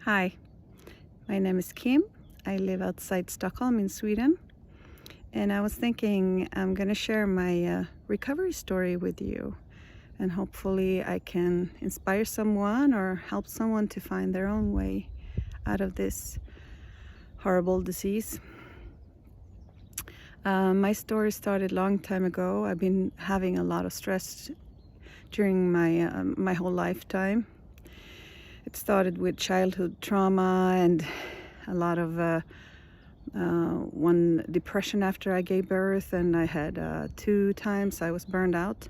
Hi, my name is Kim. I live outside Stockholm in Sweden, and I was thinking I'm going to share my recovery story with you, and hopefully I can inspire someone or help someone to find their own way out of this horrible disease. My story started a long time ago. I've been having a lot of stress during my whole lifetime. It started with childhood trauma and a lot of one depression after I gave birth, and I had 2 times I was burned out.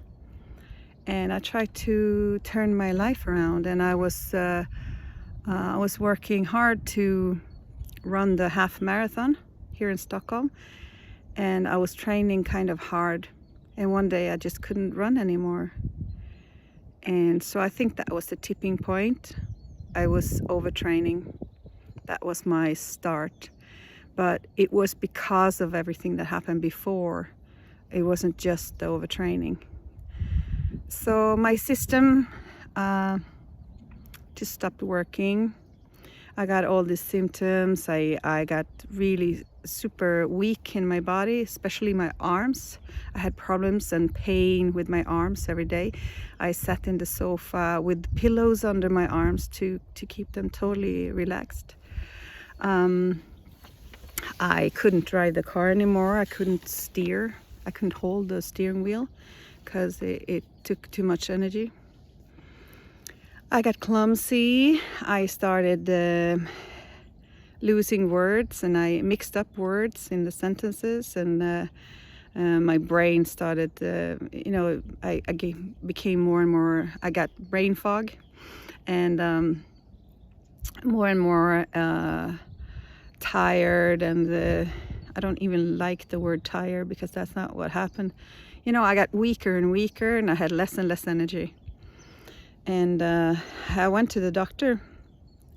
And I tried to turn my life around, and I was working hard to run the half marathon here in Stockholm, and I was training kind of hard, and one day I just couldn't run anymore. And so I think that was the tipping point. I was overtraining. That was my start. But it was because of everything that happened before. It wasn't just the overtraining. So my system just stopped working. I got all these symptoms. I got really super weak in my body, especially my arms. I had problems and pain with my arms every day. I sat in the sofa with pillows under my arms to keep them totally relaxed. I couldn't drive the car anymore. I couldn't steer. I couldn't hold the steering wheel because it took too much energy. I got clumsy. I started losing words, and I mixed up words in the sentences, and my brain started, I became more and more, I got brain fog, and more and more tired, and I don't even like the word tired because that's not what happened. I got weaker and weaker, and I had less and less energy. And I went to the doctor,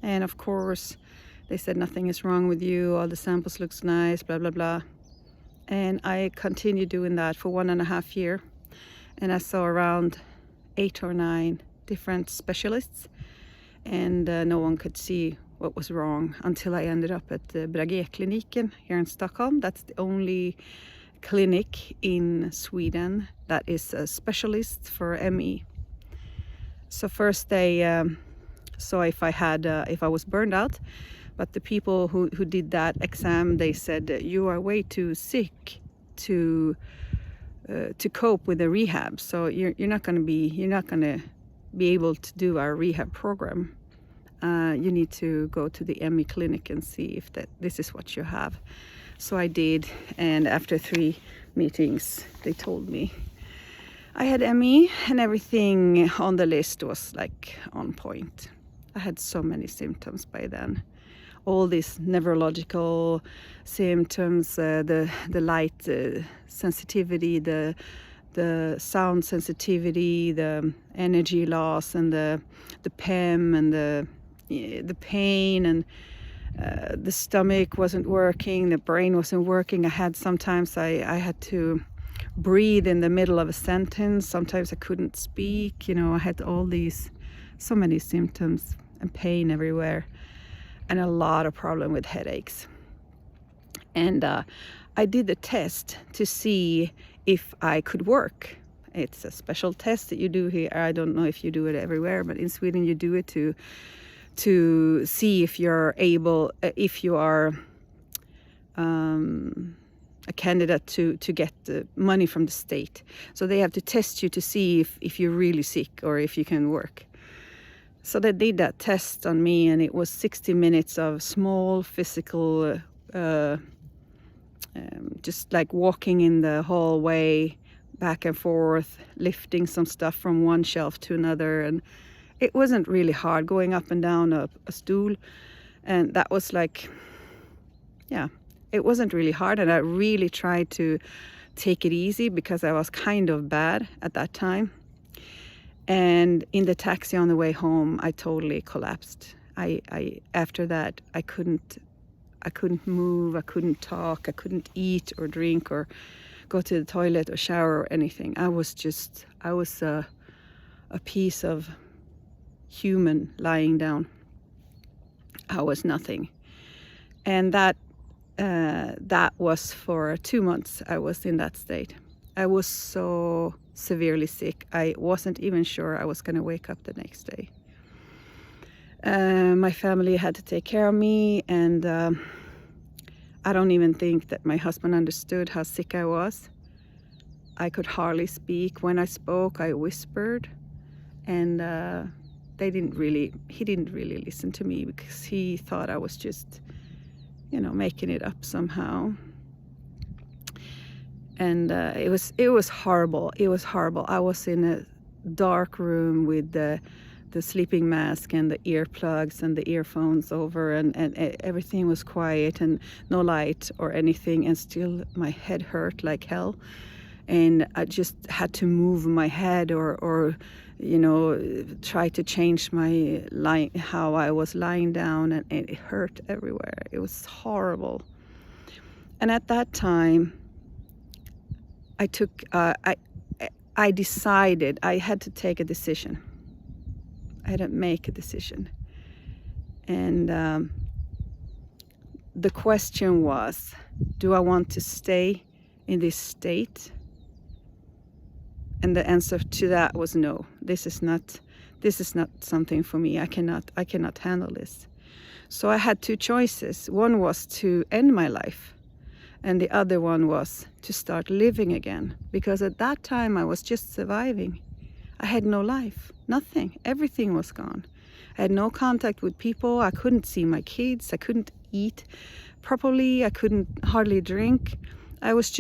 and of course they said nothing is wrong with you, all the samples looks nice, blah blah blah. And I continued doing that for 1.5 years, and I saw around 8 or 9 different specialists, and no one could see what was wrong until I ended up at the Kliniken here in Stockholm. That's the only clinic in Sweden that is a specialist for ME. So first they saw if I was burned out, but the people who did that exam, they said you are way too sick to cope with the rehab. So you're not going to be able to do our rehab program. You need to go to the ME clinic and see if this is what you have. So I did, and after 3 meetings, they told me I had ME, and everything on the list was like on point. I had so many symptoms by then. All these neurological symptoms, the light sensitivity, the sound sensitivity, the energy loss, and the PEM, and the pain, and the stomach wasn't working, the brain wasn't working. Sometimes I had to breathe in the middle of a sentence. Sometimes I couldn't speak. I had so many symptoms and pain everywhere, and a lot of problem with headaches. And I did the test to see if I could work. It's a special test that you do here. I don't know if you do it everywhere, but in Sweden you do it to see if you're able, if you are a candidate to get the money from the state. So they have to test you to see if you're really sick or if you can work. So they did that test on me, and it was 60 minutes of small physical, just like walking in the hallway, back and forth, lifting some stuff from one shelf to another. And it wasn't really hard going up and down a stool. And that was like, yeah, it wasn't really hard. And I really tried to take it easy because I was kind of bad at that time. And in the taxi on the way home, I totally collapsed. After that, I couldn't move, I couldn't talk, I couldn't eat or drink or go to the toilet or shower or anything. I was a piece of human lying down. I was nothing. And that was for 2 months. I was in that state. I was so severely sick. I wasn't even sure I was going to wake up the next day. My family had to take care of me, and I don't even think that my husband understood how sick I was. I could hardly speak. When I spoke, I whispered, and he didn't really listen to me because he thought I was just, making it up somehow. And it was horrible. It was horrible. I was in a dark room with the sleeping mask and the earplugs and the earphones over, and everything was quiet and no light or anything, and still my head hurt like hell. And I just had to move my head or try to change my how I was lying down, and it hurt everywhere. It was horrible. And at that time, I decided I had to take a decision. I had to make a decision. And the question was, do I want to stay in this state? And the answer to that was no. This is not something for me. I cannot handle this. So I had two choices. One was to end my life, and the other one was to start living again. Because at that time I was just surviving. I had no life, nothing. Everything was gone. I had no contact with people. I couldn't see my kids. I couldn't eat properly. I couldn't hardly drink. I was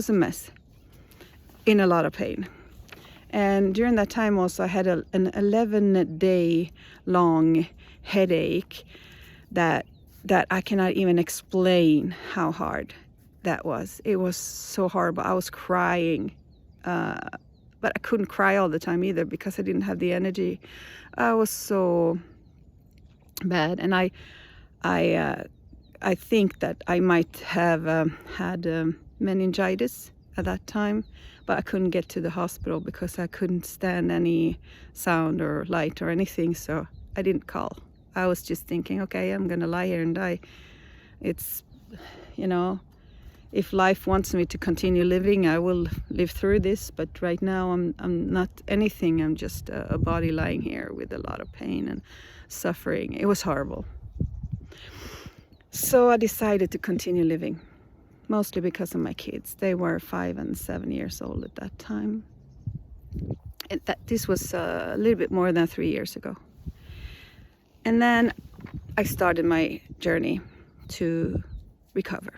a mess, in a lot of pain. And during that time also I had an 11-day long headache that I cannot even explain how hard that was. It was so horrible. I was crying, but I couldn't cry all the time either because I didn't have the energy. I was so bad, and I think that I might have had meningitis at that time, but I couldn't get to the hospital because I couldn't stand any sound or light or anything, so I didn't call. I was just thinking, okay, I'm gonna lie here and die. It's, if life wants me to continue living, I will live through this, but right now I'm not anything. I'm just a body lying here with a lot of pain and suffering. It was horrible. So I decided to continue living, mostly because of my kids. They were 5 and 7 years old at that time. This was a little bit more than 3 years ago. And then I started my journey to recover.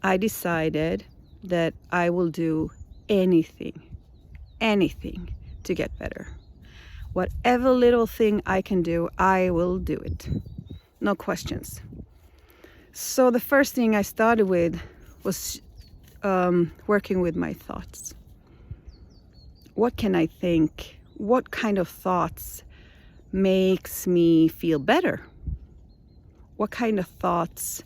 I decided that I will do anything to get better. Whatever little thing I can do, I will do it. No questions. So the first thing I started with was working with my thoughts. What can I think? What kind of thoughts makes me feel better? What kind of thoughts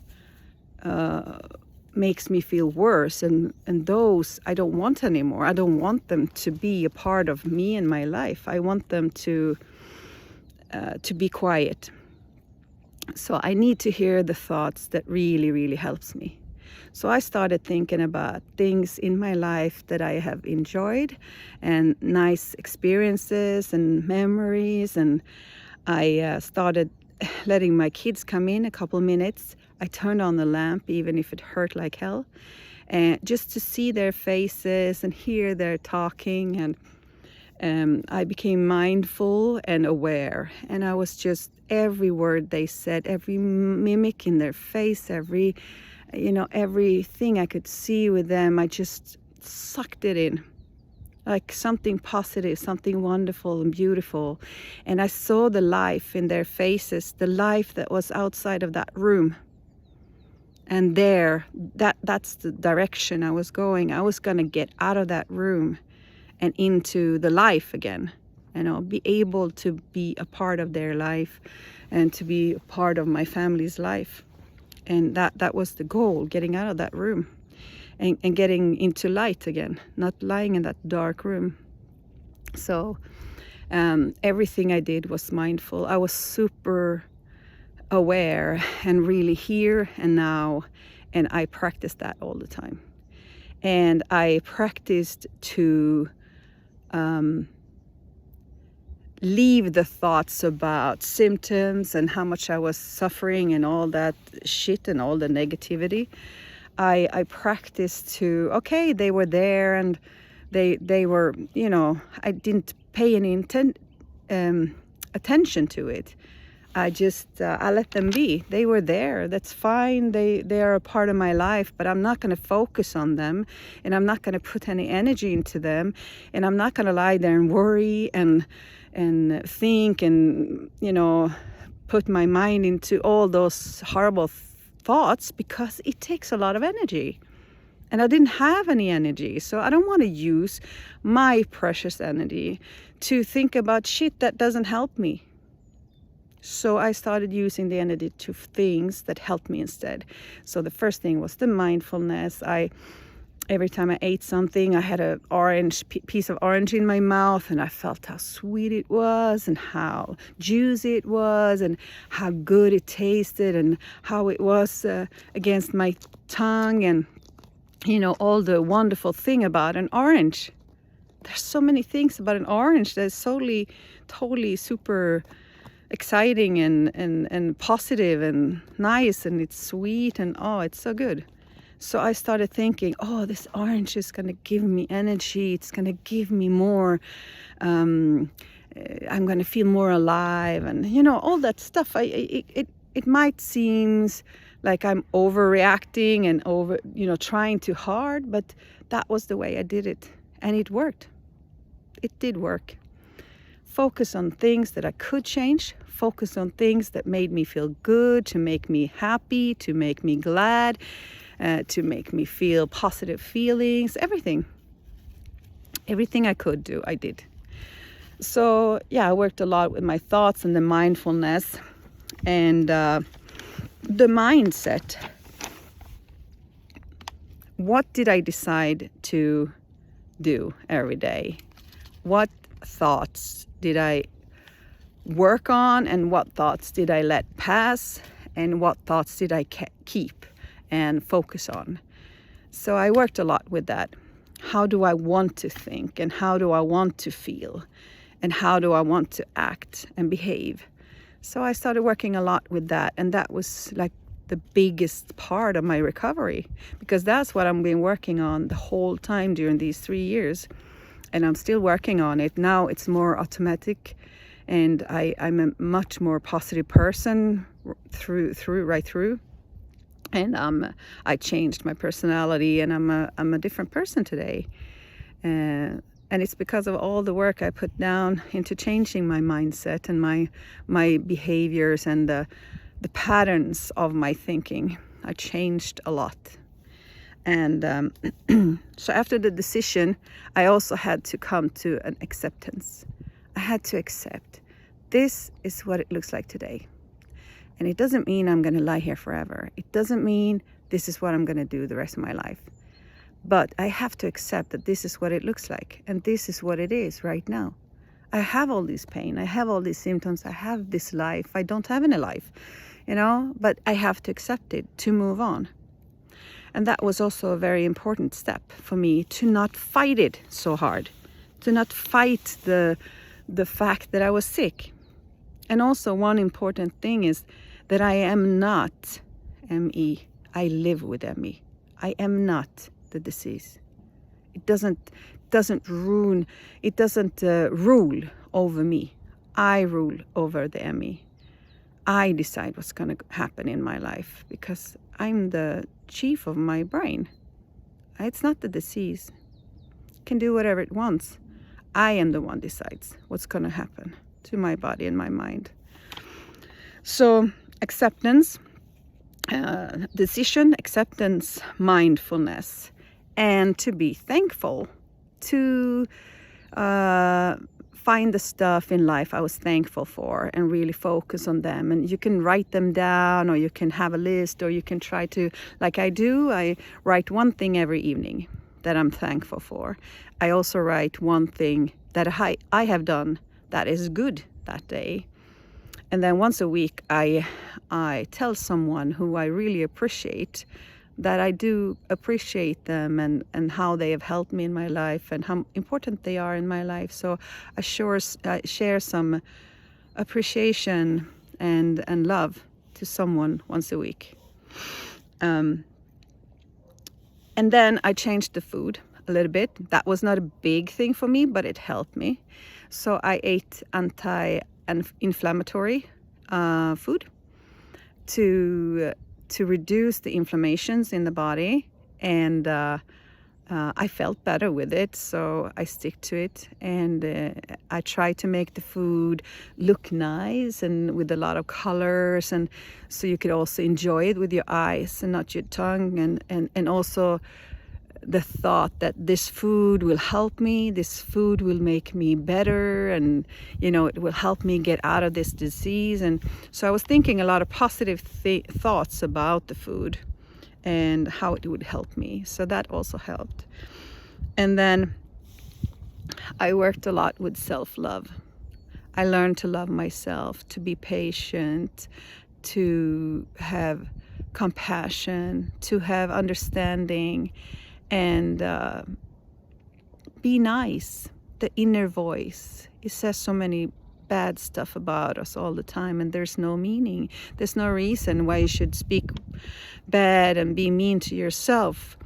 makes me feel worse? And those I don't want anymore. I don't want them to be a part of me and my life. I want them to be quiet. So I need to hear the thoughts that really, really helps me. So I started thinking about things in my life that I have enjoyed and nice experiences and memories. And I started letting my kids come in a couple minutes. I turned on the lamp even if it hurt like hell, and just to see their faces and hear their talking. And I became mindful and aware, and I was just, every word they said, every mimic in their face, everything I could see with them, I just sucked it in like something positive, something wonderful and beautiful. And I saw the life in their faces, the life that was outside of that room. And that's the direction I was going. I was going to get out of that room and into the life again, be able to be a part of their life and to be a part of my family's life. And that was the goal, getting out of that room and getting into light again, not lying in that dark room. So Everything I did was mindful. I was super aware and really here and now, and I practiced that all the time. And I practiced to leave the thoughts about symptoms and how much I was suffering and all that shit and all the negativity. I practiced to, okay, they were there and they were, I didn't pay any attention to it. I just, I let them be. They were there. That's fine. They are a part of my life, but I'm not going to focus on them, and I'm not going to put any energy into them, and I'm not going to lie there and worry and think and, put my mind into all those horrible thoughts, because it takes a lot of energy. And I didn't have any energy, so I don't want to use my precious energy to think about shit that doesn't help me. So I started using the energy to things that helped me instead. So the first thing was the mindfulness. Every time I ate something, I had a piece of orange in my mouth, and I felt how sweet it was and how juicy it was and how good it tasted and how it was against my tongue, and all the wonderful thing about an orange. There's so many things about an orange that's totally super exciting and positive and nice, and it's sweet, and it's so good. So I started thinking, this orange is going to give me energy, it's going to give me more, I'm going to feel more alive, and all that stuff. It might seem like I'm overreacting and trying too hard, but that was the way I did it, and it worked. It did work. Focus on things that I could change. Focus on things that made me feel good, to make me happy, to make me glad, to make me feel positive feelings. Everything I could do, I did. So I worked a lot with my thoughts and the mindfulness and the mindset. What did I decide to do every day? What thoughts did I work on, and what thoughts did I let pass, and what thoughts did I keep and focus on? So I worked a lot with that. How do I want to think, and how do I want to feel, and how do I want to act and behave? So I started working a lot with that, and that was like the biggest part of my recovery, because that's what I've been working on the whole time during these 3 years. And I'm still working on it. Now it's more automatic, and I'm a much more positive person right through. And I changed my personality, and I'm a different person today. And it's because of all the work I put down into changing my mindset and my behaviors and the patterns of my thinking. I changed a lot. And so after the decision, I also had to come to an acceptance. I had to accept, this is what it looks like today. And it doesn't mean I'm going to lie here forever. It doesn't mean this is what I'm going to do the rest of my life. But I have to accept that this is what it looks like. And this is what it is right now. I have all this pain. I have all these symptoms. I have this life. I don't have any life, but I have to accept it to move on. And that was also a very important step for me, to not fight it so hard, to not fight the fact that I was sick. And also one important thing is that I am not ME. I live with ME. I am not the disease. It doesn't rule over me. I rule over the ME. I decide what's going to happen in my life, because I'm the chief of my brain. It's not the disease. It can do whatever it wants. I am the one decides what's going to happen to my body and my mind. So acceptance, decision, acceptance, mindfulness, and to be thankful, to find the stuff in life I was thankful for and really focus on them. And you can write them down, or you can have a list, or you can try to, like I do, I write one thing every evening that I'm thankful for. I also write one thing that I have done that is good that day. And then once a week, I tell someone who I really appreciate that I do appreciate them and how they have helped me in my life and how important they are in my life. So I share some appreciation and love to someone once a week. And then I changed the food a little bit. That was not a big thing for me, but it helped me. So I ate anti-inflammatory food to reduce the inflammations in the body, and I felt better with it, so I stick to it. And I try to make the food look nice and with a lot of colors, and so you could also enjoy it with your eyes and not your tongue, and also the thought that this food will help me, this food will make me better, and it will help me get out of this disease. And so I was thinking a lot of positive thoughts about the food and how it would help me. So that also helped. And then I worked a lot with self-love. I learned to love myself, to be patient, to have compassion, to have understanding, and be nice. The inner voice, it says so many bad stuff about us all the time, and there's no meaning. There's no reason why you should speak bad and be mean to yourself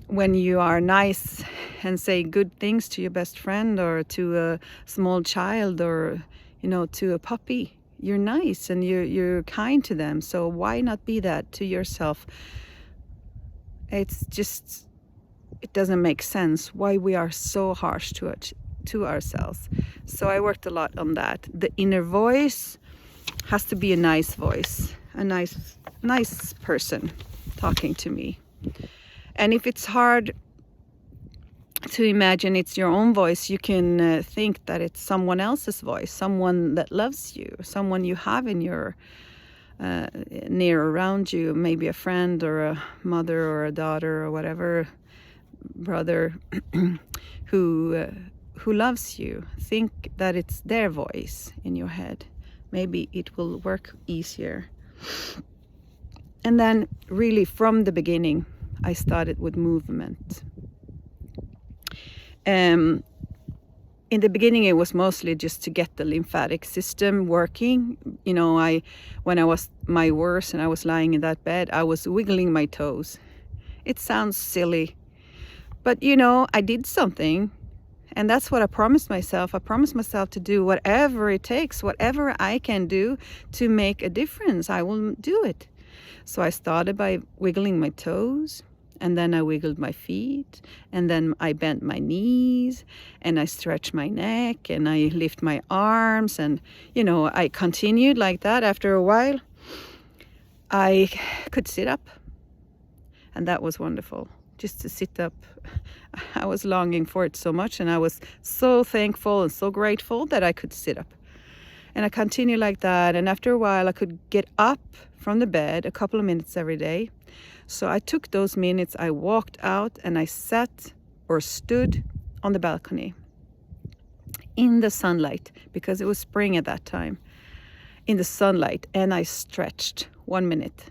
when you are nice and say good things to your best friend or to a small child or to a puppy. You're nice and you're kind to them, so why not be that to yourself? It's just, it doesn't make sense why we are so harsh to ourselves. So I worked a lot on that. The inner voice has to be a nice voice, a nice person talking to me. And if it's hard to imagine it's your own voice, you can think that it's someone else's voice, someone that loves you, someone you have in your near around you, maybe a friend or a mother or a daughter or whatever, brother, who loves you. Think that it's their voice in your head. Maybe it will work easier. And then really from the beginning, I started with movement. In the beginning, it was mostly just to get the lymphatic system working. When I was my worst and I was lying in that bed, I was wiggling my toes. It sounds silly, but I did something. And that's what I promised myself. I promised myself to do whatever it takes, whatever I can do to make a difference. I will do it. So I started by wiggling my toes, and then I wiggled my feet, and then I bent my knees, and I stretched my neck, and I lift my arms, and I continued like that. After a while, I could sit up, and that was wonderful. Just to sit up. I was longing for it so much, and I was so thankful and so grateful that I could sit up. And I continued like that, and after a while I could get up from the bed a couple of minutes every day. So I took those minutes, I walked out, and I sat or stood on the balcony in the sunlight, because it was spring at that time, in the sunlight, and I stretched 1 minute.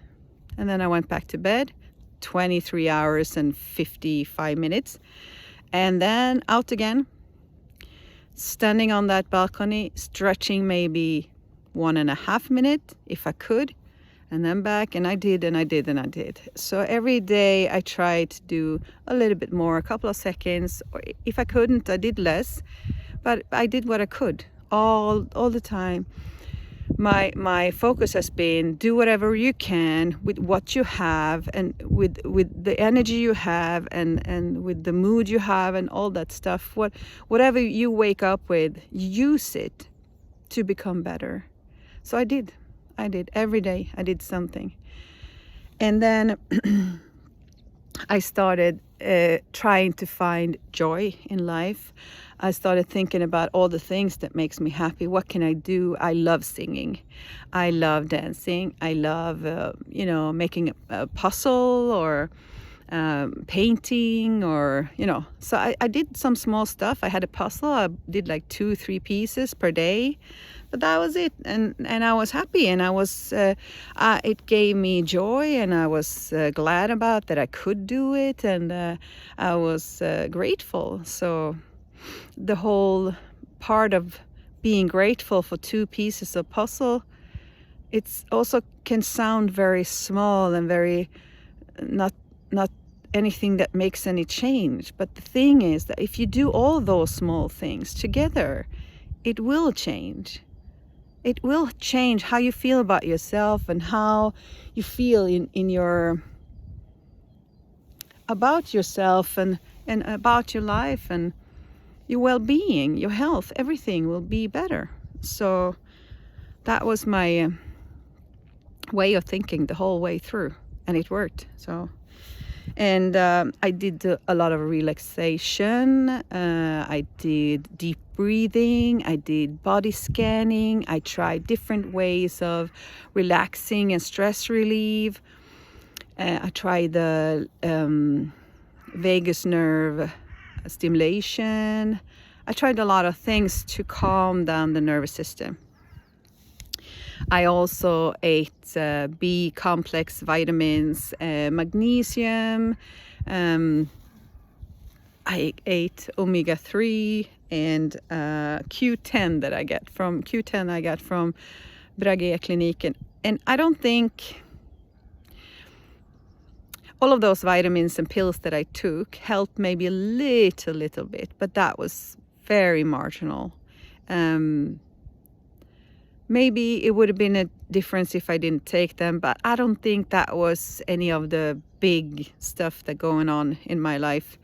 And then I went back to bed, 23 hours and 55 minutes, and then out again, standing on that balcony, stretching maybe 1.5 minutes if I could, and then back, and I did. So every day I tried to do a little bit more, a couple of seconds, or if I couldn't, I did less, but I did what I could all the time. My focus has been do whatever you can with what you have, and with the energy you have, and with the mood you have, and all that stuff. Whatever you wake up with, use it to become better. So I did every day. I did something, and then I started trying to find joy in life. I started thinking about all the things that makes me happy. What can I do? I love singing. I love dancing. I love, making a puzzle, or painting, or so I did some small stuff. I had a puzzle. I did like 2-3 pieces per day, but that was it, and I was happy, and I was it gave me joy, and I was glad about that I could do it, and I was grateful. So the whole part of being grateful for 2 pieces of puzzle, it's also can sound very small and very not anything that makes any change. But the thing is that if you do all those small things together, it will change. It will change how you feel about yourself and how you feel in your about yourself and about your life and your well-being, your health. Everything will be better. So that was my way of thinking the whole way through, and it worked. So, and I did a lot of relaxation. I did deep breathing. I did body scanning. I tried different ways of relaxing and stress relief. I tried the vagus nerve stimulation. I tried a lot of things to calm down the nervous system. I also ate B complex vitamins, magnesium. I ate omega-3 and Q10 that I get from Brage-kliniken. And I don't think all of those vitamins and pills that I took helped maybe a little bit, but that was very marginal. Maybe it would have been a difference if I didn't take them, but I don't think that was any of the big stuff that going on in my life.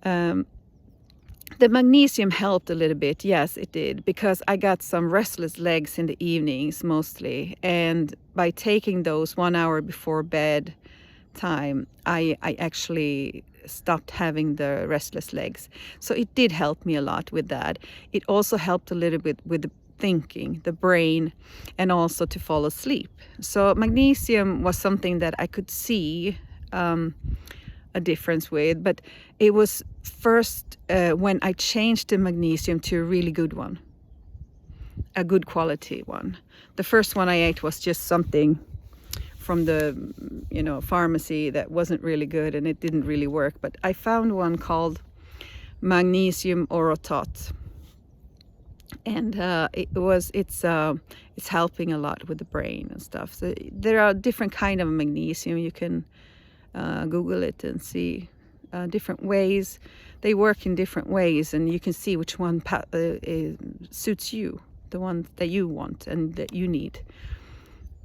The magnesium helped a little bit. Yes, it did, because I got some restless legs in the evenings mostly. And by taking those 1 hour before bed time, I actually stopped having the restless legs. So it did help me a lot with that. It also helped a little bit with the thinking, the brain, and also to fall asleep. So magnesium was something that I could see a difference with, but it was first when I changed the magnesium to a really good one, a good quality one. The first one I ate was just something from the pharmacy that wasn't really good, and it didn't really work. But I found one called magnesium orotot, and it's helping a lot with the brain and stuff. So there are different kind of magnesium. You can Google it and see different ways. They work in different ways, and you can see which one suits you, the one that you want and that you need.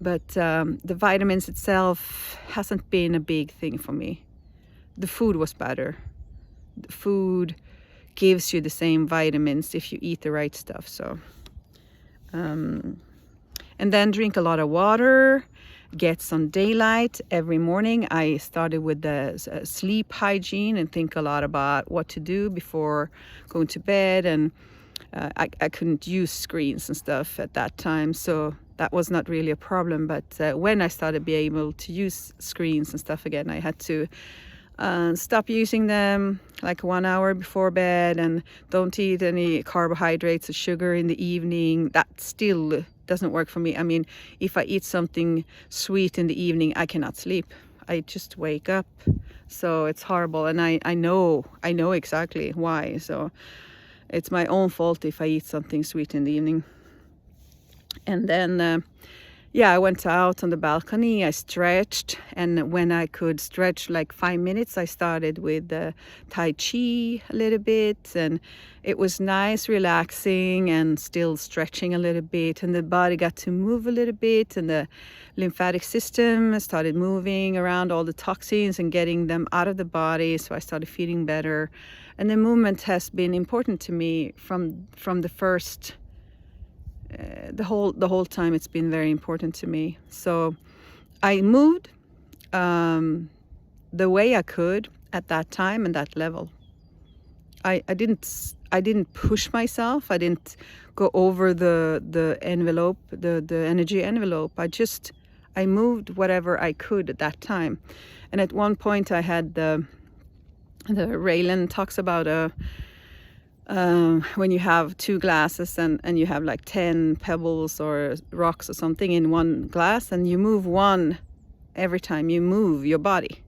But the vitamins itself hasn't been a big thing for me. The food was better. The food gives you the same vitamins if you eat the right stuff. So, and then drink a lot of water, get some daylight every morning. I started with the sleep hygiene and think a lot about what to do before going to bed. And I couldn't use screens and stuff at that time, so that was not really a problem. But when I started being able to use screens and stuff again, I had to stop using them like 1 hour before bed, and don't eat any carbohydrates or sugar in the evening. That still doesn't work for me. I mean, if I eat something sweet in the evening, I cannot sleep. I just wake up. So it's horrible, and I know exactly why. So it's my own fault if I eat something sweet in the evening. And then I went out on the balcony, I stretched, and when I could stretch like 5 minutes, I started with Tai Chi a little bit, and it was nice, relaxing, and still stretching a little bit, and the body got to move a little bit, and the lymphatic system started moving around all the toxins and getting them out of the body, so I started feeling better. And the movement has been important to me from the first the whole time. It's been very important to me. So I moved the way I could at that time and that level. I didn't push myself. I didn't go over the envelope, the energy envelope. I moved whatever I could at that time. And at one point I had the Raylan talks about when you have two glasses and you have like 10 pebbles or rocks or something in one glass, and you move one every time you move your body.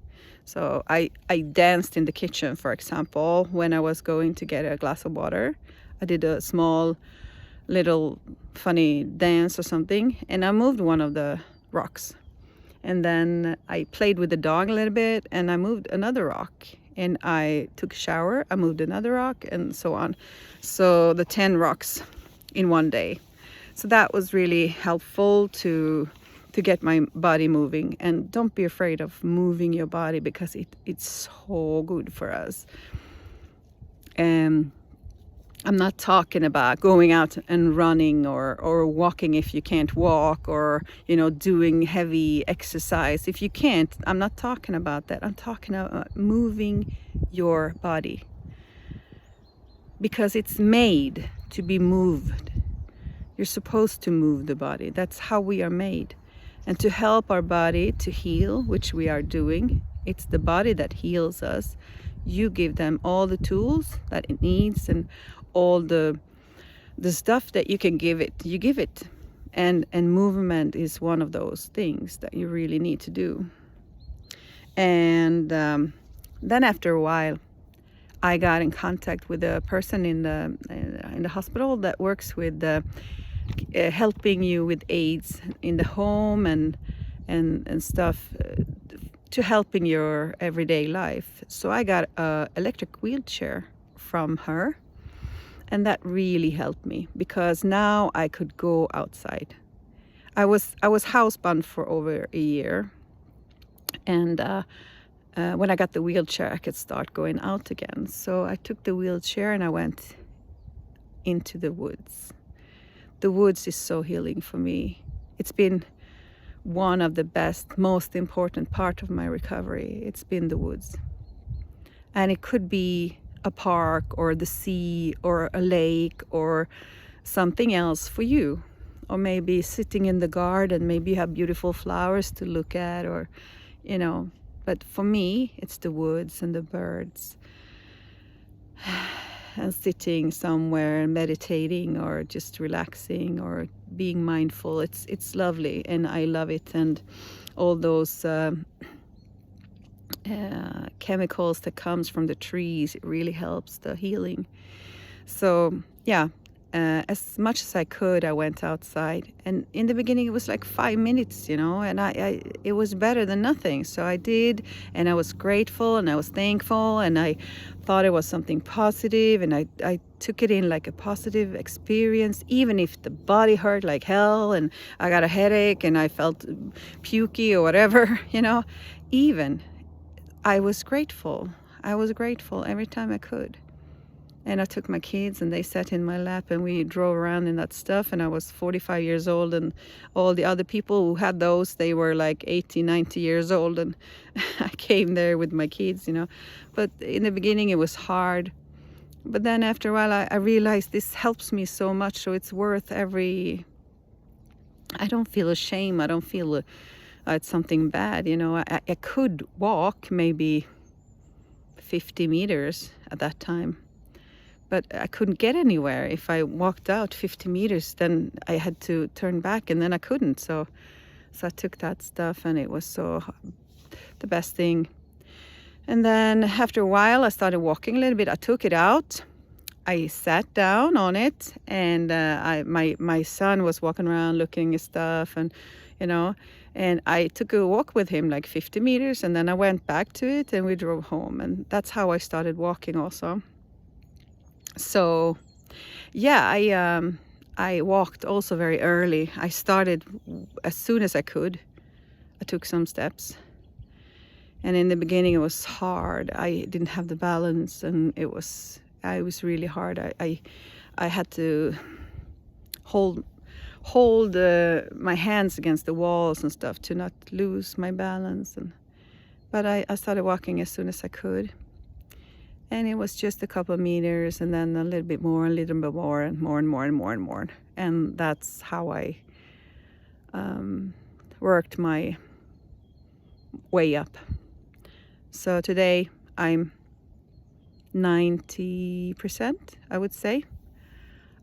So I danced in the kitchen, for example, when I was going to get a glass of water. I did a small little funny dance or something, and I moved one of the rocks. And then I played with the dog a little bit, and I moved another rock. And I took a shower, I moved another rock, and so on. So the 10 rocks in one day. So that was really helpful to get my body moving. And don't be afraid of moving your body, because it's so good for us. I'm not talking about going out and running or walking if you can't walk, or doing heavy exercise if you can't. I'm not talking about that. I'm talking about moving your body, because it's made to be moved. You're supposed to move the body. That's how we are made. And to help our body to heal, which we are doing, it's the body that heals us. You give them all the tools that it needs, and all the stuff that you can give it, you give it. And movement is one of those things that you really need to do. And then after a while, I got in contact with a person in the hospital that works with helping you with AIDS in the home and stuff, to help in your everyday life. So I got an electric wheelchair from her. And that really helped me, because now I could go outside. I was housebound for over a year, and when I got the wheelchair, I could start going out again. So I took the wheelchair and I went into the woods. The woods is so healing for me. It's been one of the best, most important part of my recovery. It's been the woods, and it could be a park or the sea or a lake or something else for you, or maybe sitting in the garden. Maybe you have beautiful flowers to look at, or but for me it's the woods and the birds, and sitting somewhere and meditating or just relaxing or being mindful. It's lovely, and I love it. And all those chemicals that comes from the trees, it really helps the healing. So yeah, as much as I could, I went outside, and in the beginning it was like 5 minutes, and I it was better than nothing. So I did, and I was grateful and I was thankful, and I thought it was something positive, and I took it in like a positive experience, even if the body hurt like hell and I got a headache and I felt pukey or whatever, even I was grateful. I was grateful every time I could. And I took my kids and they sat in my lap and we drove around in that stuff. And I was 45 years old, and all the other people who had those, they were like 80, 90 years old. And I came there with my kids, But in the beginning it was hard. But then after a while I realized this helps me so much. So it's worth I don't feel ashamed. I don't feel it's something bad, I could walk maybe 50 meters at that time, but I couldn't get anywhere. If I walked out 50 meters, then I had to turn back, and then I couldn't. So I took that stuff, and it was so the best thing. And then after a while, I started walking a little bit. I took it out. I sat down on it, and my son was walking around looking at stuff, and and I took a walk with him like 50 meters, and then I went back to it and we drove home. And that's how I started walking also. So yeah, I walked also very early. I started as soon as I could. I took some steps. And in the beginning it was hard. I didn't have the balance, and it was really hard. I had to hold my hands against the walls and stuff to not lose my balance. But I started walking as soon as I could, and it was just a couple of meters, and then a little bit more, a little bit more, and more and more and more and more. And that's how I worked my way up. So today I'm 90%, I would say.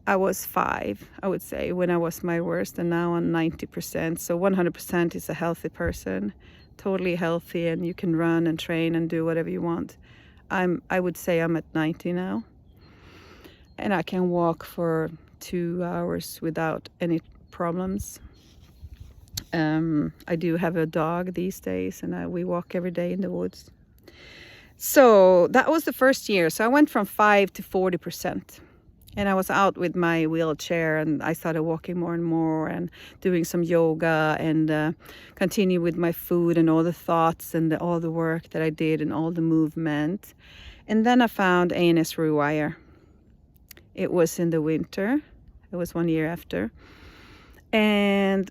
I was 5, I would say, when I was my worst, and now I'm 90%. So 100% is a healthy person, totally healthy, and you can run and train and do whatever you want. I would say I'm at 90 now, and I can walk for 2 hours without any problems. I do have a dog these days, and we walk every day in the woods. So that was the first year. So I went from 5 to 40%. And I was out with my wheelchair, and I started walking more and more and doing some yoga, and continue with my food and all the thoughts and all the work that I did and all the movement. And then I found ANS Rewire. It was in the winter. It was 1 year after. And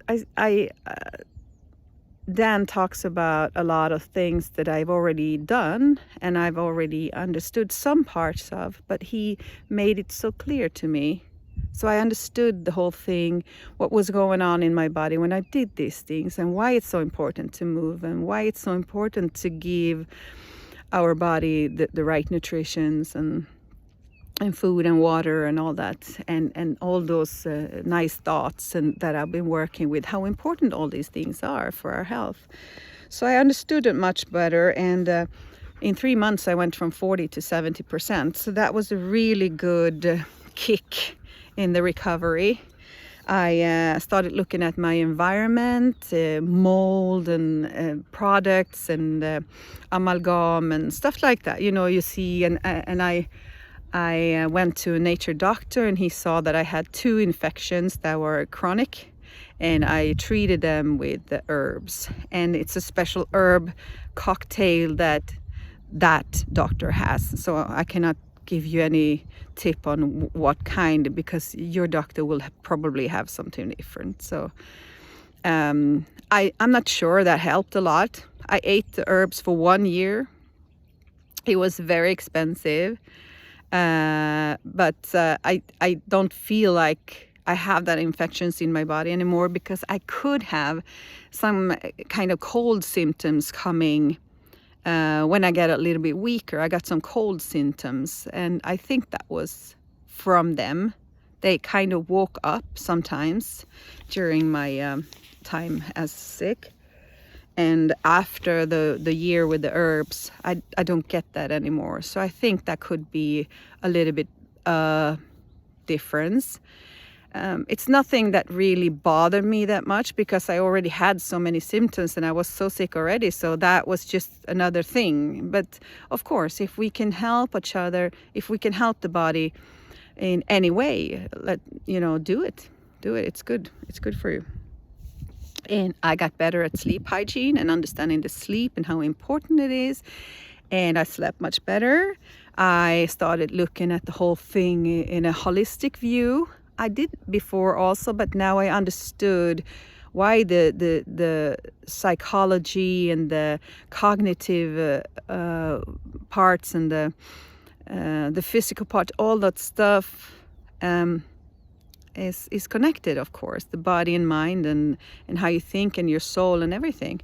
Dan talks about a lot of things that I've already done and I've already understood some parts of, but he made it so clear to me. So I understood the whole thing, what was going on in my body when I did these things, and why it's so important to move, and why it's so important to give our body the right nutritions and food and water and all that, and all those nice thoughts and that I've been working with, how important all these things are for our health. So I understood it much better, and in 3 months I went from 40 to 70%. So that was a really good kick in the recovery. I started looking at my environment, mold and products and amalgam and stuff like that, you see, and I went to a nature doctor, and he saw that I had 2 infections that were chronic, and I treated them with the herbs. And it's a special herb cocktail that doctor has. So I cannot give you any tip on what kind, because your doctor will probably have something different. So I'm not sure that helped a lot. I ate the herbs for 1 year. It was very expensive. But I don't feel like I have that infections in my body anymore, because I could have some kind of cold symptoms coming when I get a little bit weaker. I got some cold symptoms, and I think that was from them. They kind of woke up sometimes during my time as sick. And after the year with the herbs, I don't get that anymore. So I think that could be a little bit difference. It's nothing that really bothered me that much, because I already had so many symptoms and I was so sick already. So that was just another thing. But of course, if we can help each other, if we can help the body in any way, do it. Do it. It's good. It's good for you. And I got better at sleep hygiene and understanding the sleep and how important it is. And I slept much better. I started looking at the whole thing in a holistic view. I did before also, but now I understood why the psychology and the cognitive parts and the physical part, all that stuff is connected, of course. The body and mind and how you think and your soul and everything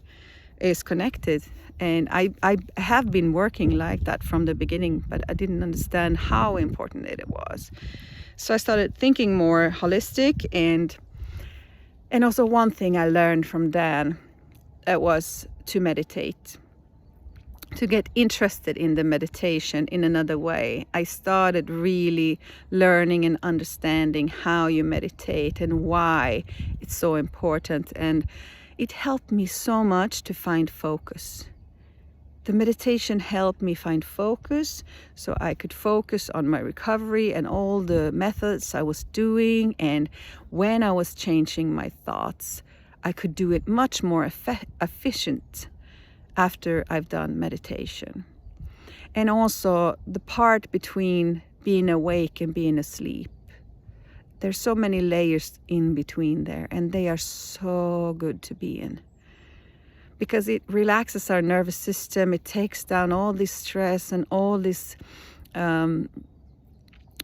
is connected. And I have been working like that from the beginning, but I didn't understand how important it was. So I started thinking more holistic, and also one thing I learned from Dan was to meditate, to get interested in the meditation in another way. I started really learning and understanding how you meditate and why it's so important. And it helped me so much to find focus. The meditation helped me find focus, so I could focus on my recovery and all the methods I was doing. And when I was changing my thoughts, I could do it much more efficient after I've done meditation. And also the part between being awake and being asleep. There's so many layers in between there, and they are so good to be in. Because it relaxes our nervous system, it takes down all this stress and all this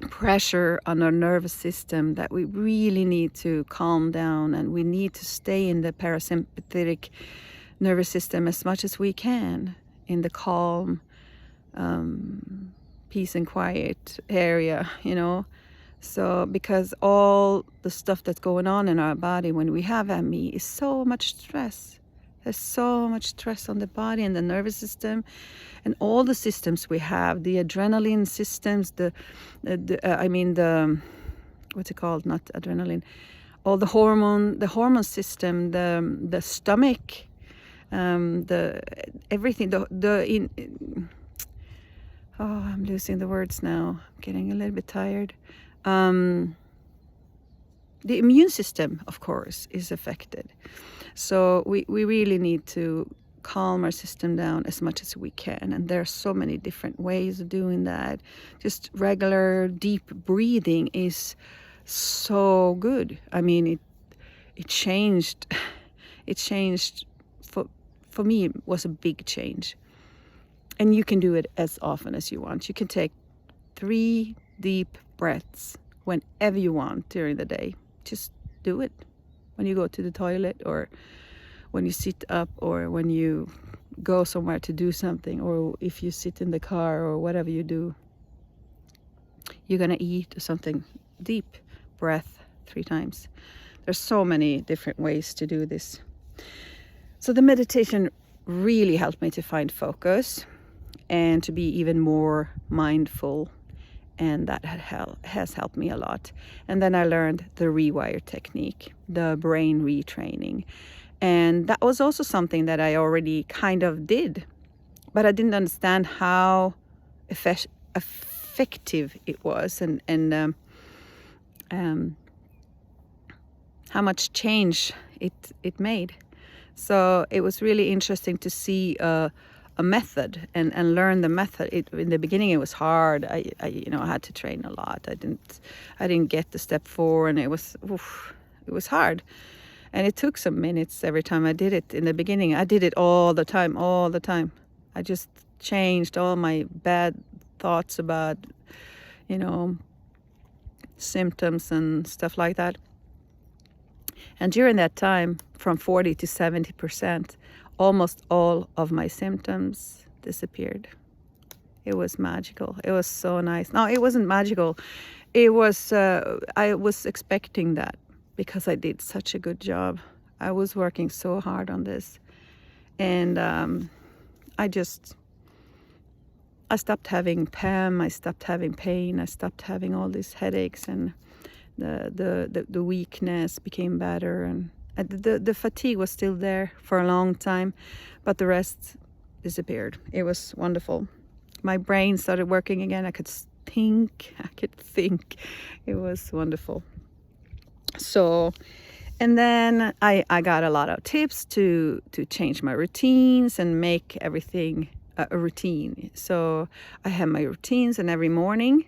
pressure on our nervous system that we really need to calm down, and we need to stay in the parasympathetic nervous system as much as we can, in the calm, peace and quiet area, you know. So because all the stuff that's going on in our body when we have ME is so much stress. There's so much stress on the body and the nervous system and all the systems we have, the adrenaline systems, the what's it called? Not adrenaline. All the hormone system, the stomach, the everything, oh, I'm losing the words now. I'm getting a little bit tired. The immune system, of course, is affected. So we really need to calm our system down as much as we can. And there are so many different ways of doing that. Just regular deep breathing is so good. I mean, it changed. It changed for me. It was a big change. And you can do it as often as you want. You can take 3 deep breaths whenever you want during the day. Just do it when you go to the toilet, or when you sit up, or when you go somewhere to do something, or if you sit in the car, or whatever you do. You're gonna eat or something. Deep breath 3 times. There's so many different ways to do this. So the meditation really helped me to find focus and to be even more mindful, and that has helped me a lot. And then I learned the rewire technique, the brain retraining, and that was also something that I already kind of did, but I didn't understand how effective it was, and how much change it made. So it was really interesting to see a method and learn the method. In the beginning it was hard. I had to train a lot. I didn't get the step 4, and it was hard, and it took some minutes every time I did it. In the beginning I did it all the time. I just changed all my bad thoughts about symptoms and stuff like that. And during that time, from 40 to 70%, almost all of my symptoms disappeared. It was magical. It was so nice. No, it wasn't magical. It was, I was expecting that because I did such a good job. I was working so hard on this. And I stopped having PAM, I stopped having pain, I stopped having all these headaches, and the weakness became better, and the fatigue was still there for a long time, but the rest disappeared. It was wonderful. My brain started working again. I could think. It was wonderful. So, and then I got a lot of tips to change my routines and make everything a routine. So I have my routines, and every morning,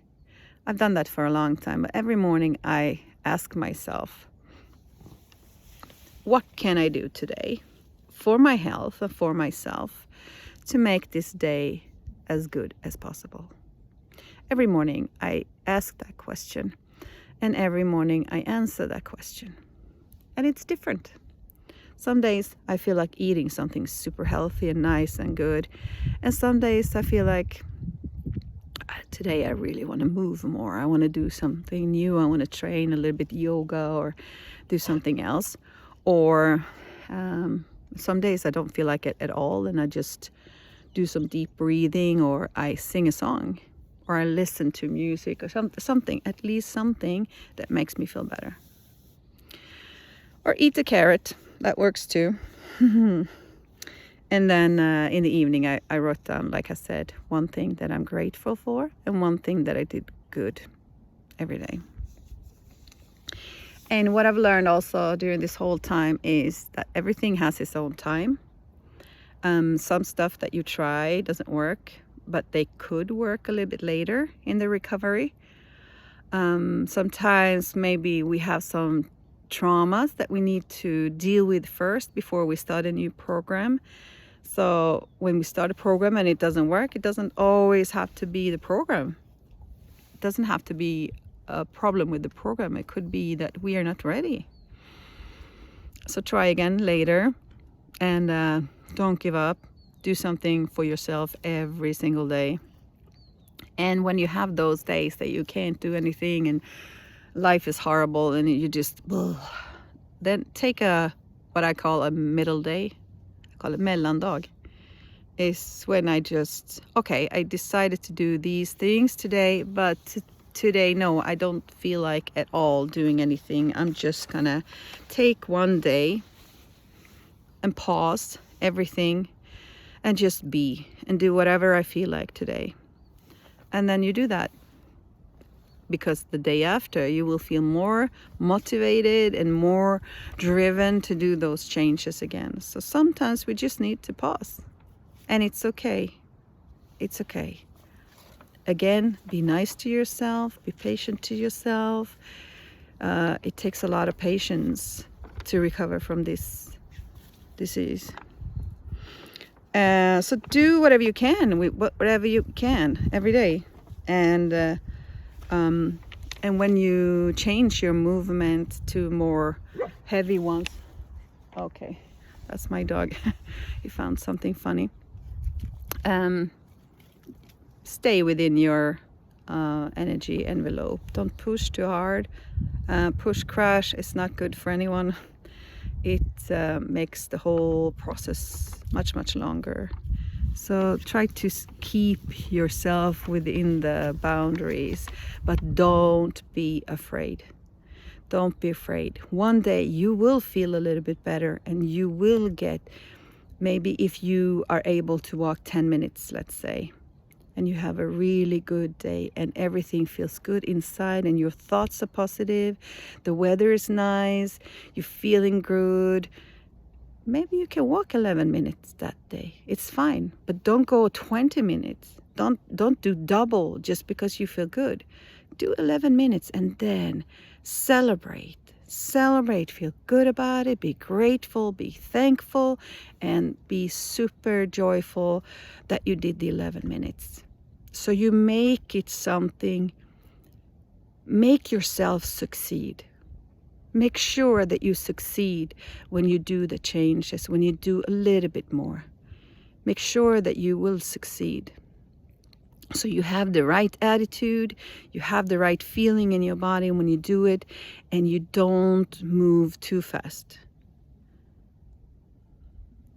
I've done that for a long time, but every morning I ask myself, what can I do today for my health and for myself to make this day as good as possible? Every morning I ask that question, and every morning I answer that question. And it's different. Some days I feel like eating something super healthy and nice and good. And some days I feel like, today I really want to move more. I want to do something new. I want to train a little bit yoga or do something else. Or some days I don't feel like it at all, and I just do some deep breathing, or I sing a song, or I listen to music, or something, at least something that makes me feel better. Or eat a carrot. That works too. And then in the evening I wrote down, like I said, one thing that I'm grateful for and one thing that I did good every day. And what I've learned also during this whole time is that everything has its own time. Some stuff that you try doesn't work, but they could work a little bit later in the recovery. Sometimes maybe we have some traumas that we need to deal with first before we start a new program. So when we start a program and it doesn't work, it doesn't always have to be the program doesn't have to be a problem with the program. It could be that we are not ready. So try again later, and don't give up. Do something for yourself every single day. And when you have those days that you can't do anything and life is horrible and you just, ugh, then take what I call a middle day. I call it mellandag. Is when I just, okay, I decided to do these things today, but today, no, I don't feel like at all doing anything. I'm just gonna take one day and pause everything and just be and do whatever I feel like today. And then you do that, because the day after you will feel more motivated and more driven to do those changes again. So sometimes we just need to pause, and it's okay. It's okay. Again, be nice to yourself, be patient to yourself. It takes a lot of patience to recover from this disease. So do whatever you can, whatever you can every day. And when you change your movement to more heavy ones, okay, that's my dog. He found something funny. Stay within your energy envelope. Don't push too hard. Push crash is not good for anyone. It makes the whole process much longer. So try to keep yourself within the boundaries, but don't be afraid. Don't be afraid. One day you will feel a little bit better, and you will get, maybe if you are able to walk 10 minutes, let's say, and you have a really good day and everything feels good inside and your thoughts are positive, the weather is nice, you're feeling good, maybe you can walk 11 minutes that day. It's fine, but don't go 20 minutes. Don't do double just because you feel good. Do 11 minutes and then celebrate. Celebrate, feel good about it, be grateful, be thankful, and be super joyful that you did the 11 minutes. So you make it something, make yourself succeed. Make sure that you succeed when you do the changes, when you do a little bit more. Make sure that you will succeed. So you have the right attitude, you have the right feeling in your body when you do it, and you don't move too fast.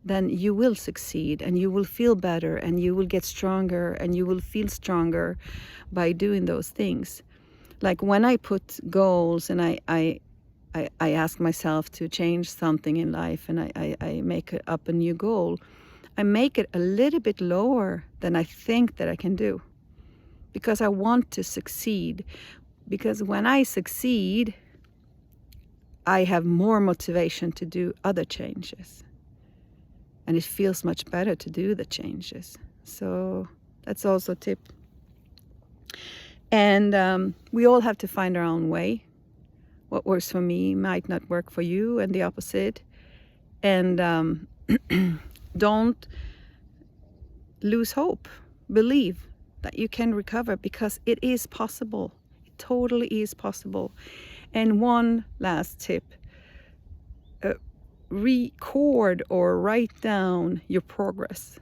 Then you will succeed, and you will feel better, and you will get stronger, and you will feel stronger by doing those things. Like when I put goals and I ask myself to change something in life, and I make up a new goal, I make it a little bit lower than I think that I can do, because I want to succeed. Because when I succeed, I have more motivation to do other changes, and it feels much better to do the changes. So that's also a tip. And we all have to find our own way. What works for me might not work for you, and the opposite. And don't lose hope. Believe that you can recover, because it is possible. It totally is possible. And one last tip, record or write down your progress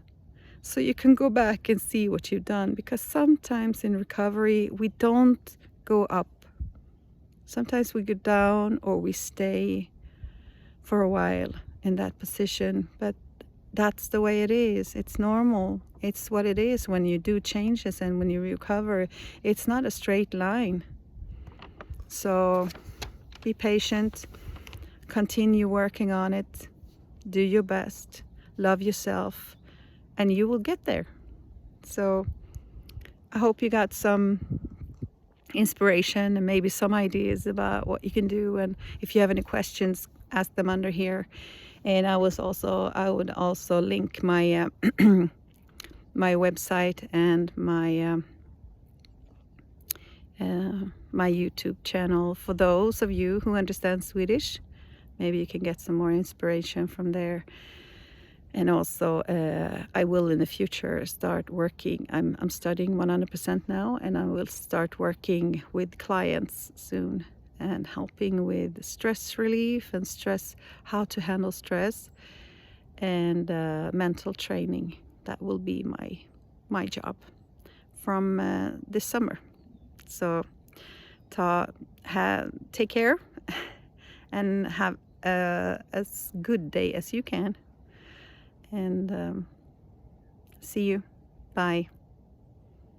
so you can go back and see what you've done, because sometimes in recovery we don't go up. Sometimes we go down, or we stay for a while in that position, but that's the way it is. It's normal. It's what it is when you do changes and when you recover. It's not a straight line. So be patient, continue working on it, do your best, love yourself, and you will get there. So I hope you got some inspiration and maybe some ideas about what you can do. And if you have any questions, ask them under here. And I would also link my my website and my my YouTube channel for those of you who understand Swedish. Maybe you can get some more inspiration from there. And also I will in the future start working. I'm studying 100% now, and I will start working with clients soon and helping with stress relief and how to handle stress, and mental training. That will be my job from this summer. So take care and have as good day as you can, and see you. Bye.